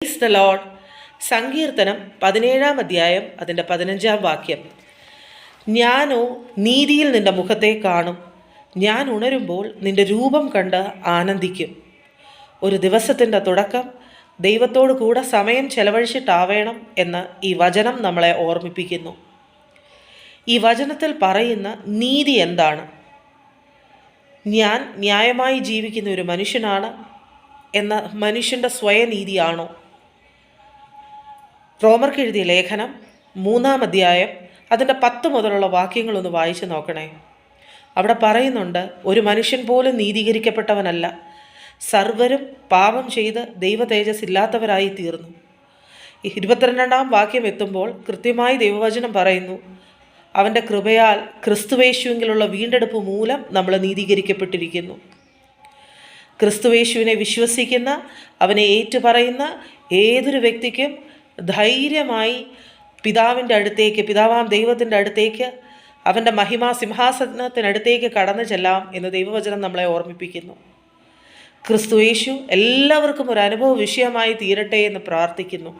Praise the Lord. സങ്കീർത്തനം 17-ാം അധ്യായം അതിൻ്റെ 15-ാം വാക്യം. ഞാനോ നീതിയിൽ നിന്റെ മുഖത്തെ കാണും, ഞാൻ ഉണരുമ്പോൾ നിന്റെ രൂപം കണ്ട് ആനന്ദിക്കും. ഒരു ദിവസത്തിൻ്റെ തുടക്കം ദൈവത്തോടു കൂടെ സമയം ചെലവഴിച്ചിട്ടാവേണം എന്ന് ഈ വചനം നമ്മളെ ഓർമ്മിപ്പിക്കുന്നു. ഈ വചനത്തിൽ പറയുന്ന നീതി എന്താണ്? ഞാൻ ന്യായമായി ജീവിക്കുന്ന ഒരു മനുഷ്യനാണ് എന്ന മനുഷ്യൻ്റെ സ്വയനീതിയാണോ? റോമർക്ക് എഴുതിയ ലേഖനം 3-ാം അധ്യായം അതിൻ്റെ 10 മുതലുള്ള വാക്യങ്ങളൊന്ന് വായിച്ചു നോക്കണേ. അവിടെ പറയുന്നുണ്ട്, ഒരു മനുഷ്യൻ പോലും നീതീകരിക്കപ്പെട്ടവനല്ല, സർവരും പാപം ചെയ്ത് ദൈവ തേജസ് ഇല്ലാത്തവരായി തീർന്നു. 22-ാം വാക്യം എത്തുമ്പോൾ കൃത്യമായി ദൈവവചനം പറയുന്നു, അവൻ്റെ കൃപയാൽ ക്രിസ്തുവേശുവിലുള്ള വീണ്ടെടുപ്പ് മൂലം നമ്മൾ നീതീകരിക്കപ്പെട്ടിരിക്കുന്നു. ക്രിസ്തുവേശുവിനെ വിശ്വസിക്കുന്ന, അവനെ ഏറ്റുപറയുന്ന ഏതൊരു വ്യക്തിക്കും ധൈര്യമായി പിതാവിൻ്റെ അടുത്തേക്ക്, പിതാവാം ദൈവത്തിൻ്റെ അടുത്തേക്ക്, അവൻ്റെ മഹിമാ സിംഹാസനത്തിനടുത്തേക്ക് കടന്നു ചെല്ലാം എന്ന് ദൈവവചനം നമ്മളെ ഓർമ്മിപ്പിക്കുന്നു. ക്രിസ്തുയേശു എല്ലാവർക്കും ഒരു അനുഭവ വിഷയമായി തീരട്ടെ എന്ന് പ്രാർത്ഥിക്കുന്നു.